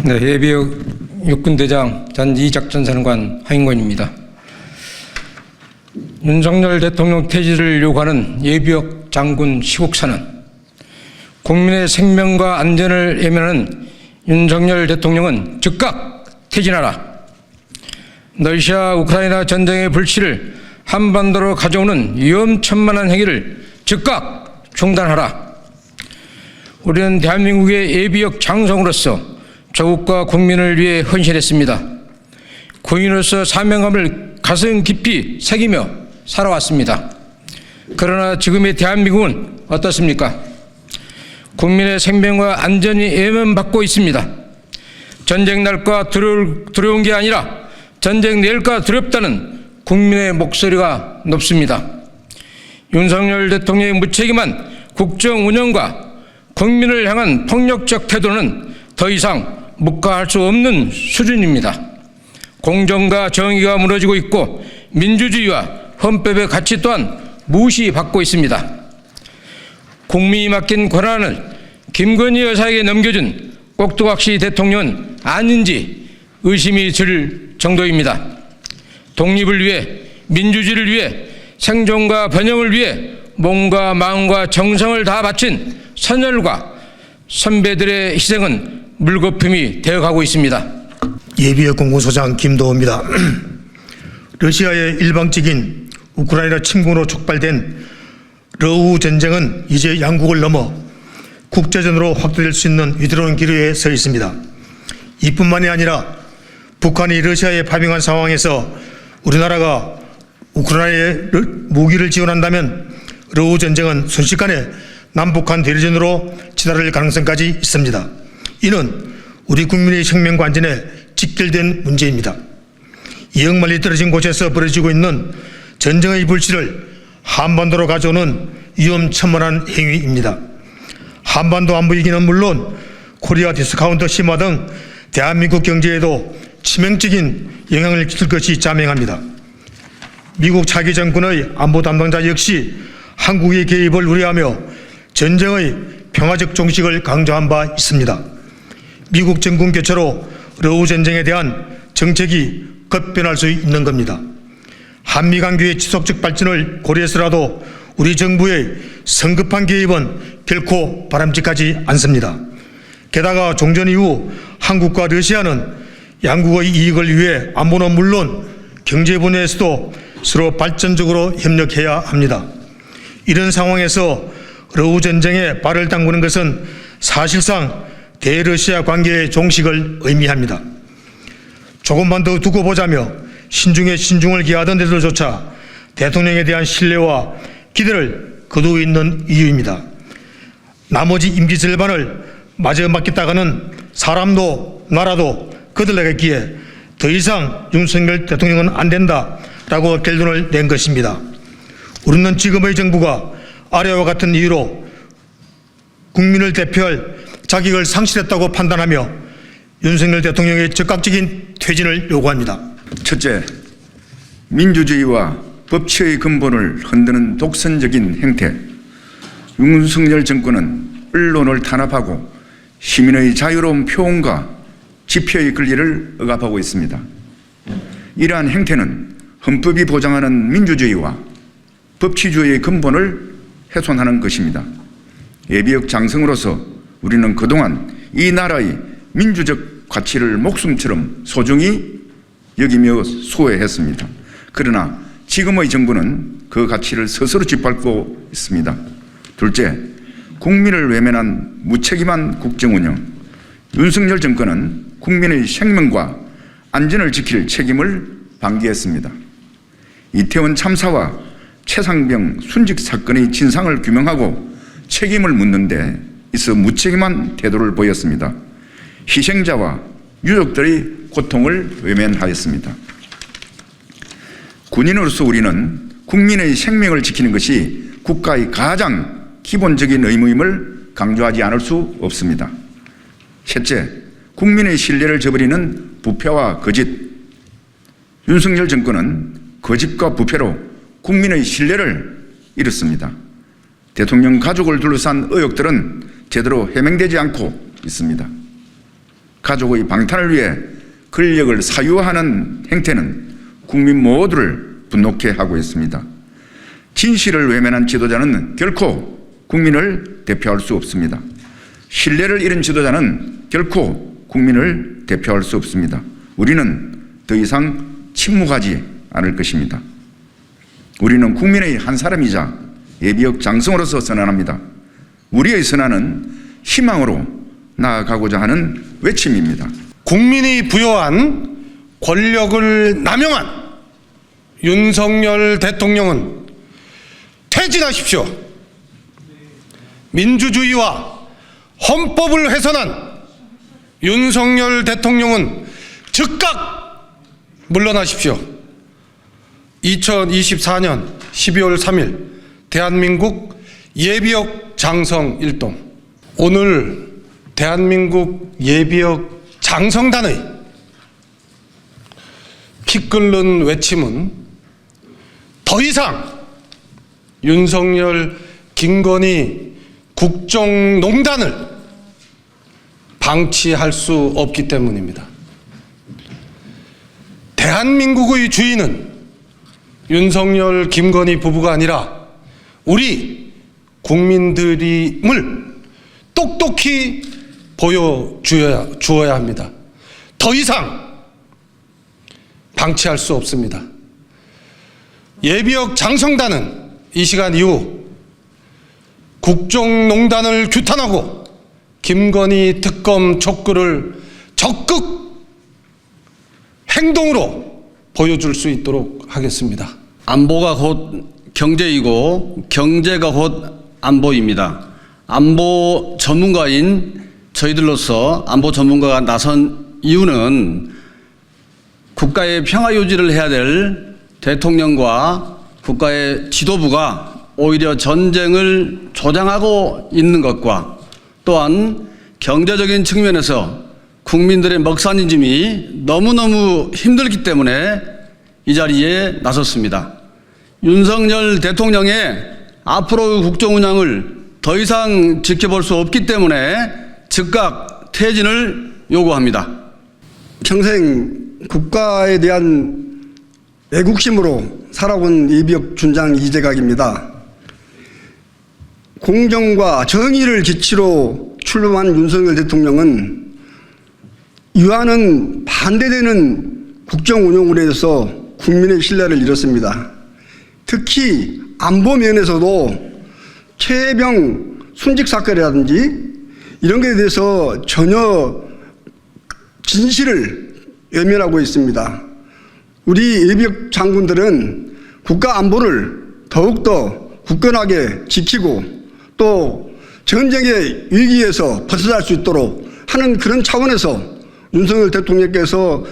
네, 예비역 육군대장 전 이작전사령관 황인권입니다. 윤석열 대통령 퇴진을 요구하는 예비역 장군 시국사는 국민의 생명과 안전을 예면하는 윤석열 대통령은 즉각 퇴진하라. 러시아 우크라이나 전쟁의 불씨를 한반도로 가져오는 위험천만한 행위를 즉각 중단하라. 우리는 대한민국의 예비역 장성으로서 조국과 국민을 위해 헌신했습니다. 군인으로서 사명감을 가슴 깊이 새기며 살아왔습니다. 그러나 지금의 대한민국은 어떻습니까? 국민의 생명과 안전이 예면받고 있습니다. 전쟁 날까 두려운 게 아니라 전쟁 내일까 두렵다는 국민의 목소리가 높습니다. 윤석열 대통령의 무책임한 국정 운영과 국민을 향한 폭력적 태도는 더 이상 묵과할 수 없는 수준입니다. 공정과 정의가 무너지고 있고 민주주의와 헌법의 가치 또한 무시받고 있습니다. 국민이 맡긴 권한을 김건희 여사에게 넘겨준 꼭두각시 대통령은 아닌지 의심이 들 정도입니다. 독립을 위해, 민주주의를 위해, 생존과 번영을 위해 몸과 마음과 정성을 다 바친 선열과 선배들의 희생은 물거품이 되어가고 있습니다. 예비역 공군소장 김도호입니다. 러시아의 일방적인 우크라이나 침공으로 촉발된 러우 전쟁은 이제 양국을 넘어 국제전으로 확대될 수 있는 위태로운 기로에 서 있습니다. 이뿐만이 아니라 북한이 러시아에 파병한 상황에서 우리나라가 우크라이나에 무기를 지원한다면 러우 전쟁은 순식간에 남북한 대리전으로 치달을 가능성까지 있습니다. 이는 우리 국민의 생명과 안전에 직결된 문제입니다. 이억 멀리 떨어진 곳에서 벌어지고 있는 전쟁의 불씨를 한반도로 가져오는 위험천만한 행위입니다. 한반도 안보 위기는 물론 코리아 디스카운트 심화 등 대한민국 경제에도 치명적인 영향을 끼칠 것이 자명합니다. 미국 차기 정권의 안보 담당자 역시 한국의 개입을 우려하며 전쟁의 평화적 종식을 강조한 바 있습니다. 미국 정권 교체로 러우 전쟁에 대한 정책이 급변할 수 있는 겁니다. 한미 관계의 지속적 발전을 고려해서라도 우리 정부의 성급한 개입은 결코 바람직하지 않습니다. 게다가 종전 이후 한국과 러시아는 양국의 이익을 위해 안보는 물론 경제 분야에서도 서로 발전적으로 협력해야 합니다. 이런 상황에서 러우 전쟁에 발을 담그는 것은 사실상 대러시아 관계의 종식을 의미합니다. 조금만 더 두고 보자며 신중에 신중을 기하던 데들조차 대통령에 대한 신뢰와 기대를 거두고 있는 이유입니다. 나머지 임기 절반을 마저 맡겠다가는 사람도 나라도 거들나갔기에 더 이상 윤석열 대통령은 안 된다라고 결론을 낸 것입니다. 우리는 지금의 정부가 아래와 같은 이유로 국민을 대표할 자격을 상실했다고 판단하며 윤석열 대통령의 즉각적인 퇴진을 요구합니다. 첫째, 민주주의와 법치의 근본을 흔드는 독선적인 행태. 윤석열 정권은 언론을 탄압하고 시민의 자유로운 표현과 집회의 권리를 억압하고 있습니다. 이러한 행태는 헌법이 보장하는 민주주의와 법치주의의 근본을 훼손하는 것입니다. 예비역 장성으로서 우리는 그동안 이 나라의 민주적 가치를 목숨처럼 소중히 여기며 수호했습니다. 그러나 지금의 정부는 그 가치를 스스로 짓밟고 있습니다. 둘째, 국민을 외면한 무책임한 국정운영. 윤석열 정권은 국민의 생명과 안전을 지킬 책임을 방기했습니다. 이태원 참사와 최상병 순직 사건의 진상을 규명하고 책임을 묻는 데 있어 무책임한 태도를 보였습니다. 희생자와 유족들의 고통을 외면하였습니다. 군인으로서 우리는 국민의 생명을 지키는 것이 국가의 가장 기본적인 의무임을 강조하지 않을 수 없습니다. 셋째, 국민의 신뢰를 저버리는 부패와 거짓. 윤석열 정권은 거짓과 부패로 국민의 신뢰를 잃었습니다. 대통령 가족을 둘러싼 의혹들은 제대로 해명되지 않고 있습니다. 가족의 방탄을 위해 권력을 사유하는 행태는 국민 모두를 분노케 하고 있습니다. 진실을 외면한 지도자는 결코 국민을 대표할 수 없습니다. 신뢰를 잃은 지도자는 결코 국민을 대표할 수 없습니다. 우리는 더 이상 침묵하지 않을 것입니다. 우리는 국민의 한 사람이자 예비역 장성으로서 선언합니다. 우리의 선언은 희망으로 나아가고자 하는 외침입니다. 국민이 부여한 권력을 남용한 윤석열 대통령은 퇴진하십시오. 민주주의와 헌법을 훼손한 윤석열 대통령은 즉각 물러나십시오. 2024년 12월 3일 대한민국 예비역 장성 일동. 오늘 대한민국 예비역 장성단의 피 끓는 외침은 더 이상 윤석열, 김건희 국정농단을 방치할 수 없기 때문입니다. 대한민국의 주인은 윤석열, 김건희 부부가 아니라 우리 국민들임을 똑똑히 보여주어야 합니다. 더 이상 방치할 수 없습니다. 예비역 장성단은 이 시간 이후 국정농단을 규탄하고 김건희 특검 촉구를 적극 행동으로 보여줄 수 있도록 하겠습니다. 안보가 곧 경제이고 경제가 곧 안보입니다. 안보 전문가인 저희들로서 안보 전문가가 나선 이유는 국가의 평화 유지를 해야 될 대통령과 국가의 지도부가 오히려 전쟁을 조장하고 있는 것과 또한 경제적인 측면에서 국민들의 먹살짐이 너무너무 힘들기 때문에 이 자리에 나섰습니다. 윤석열 대통령의 앞으로의 국정 운영을 더 이상 지켜볼 수 없기 때문에 즉각 퇴진을 요구합니다. 평생 국가에 대한 애국심으로 살아온 예비역 준장 이재각입니다. 공정과 정의를 기치로 출범한 윤석열 대통령은 이와는 반대되는 국정 운영으로 해서 국민의 신뢰를 잃었습니다. 특히 안보 면에서도 최혜병 순직 사건이라든지 이런 것에 대해서 전혀 진실을 외면하고 있습니다. 우리 예비역 장군들은 국가 안보를 더욱더 굳건하게 지키고 또 전쟁의 위기에서 벗어날 수 있도록 하는 그런 차원에서 윤석열 대통령께서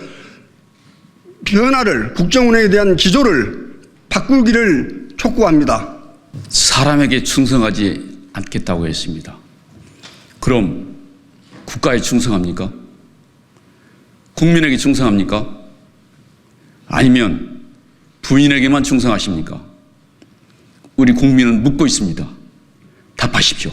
변화를, 국정 운영에 대한 기조를 바꾸기를 촉구합니다. 사람에게 충성하지 않겠다고 했습니다. 그럼 국가에 충성합니까? 국민에게 충성합니까? 아니면 부인에게만 충성하십니까? 우리 국민은 묻고 있습니다. 답하십시오.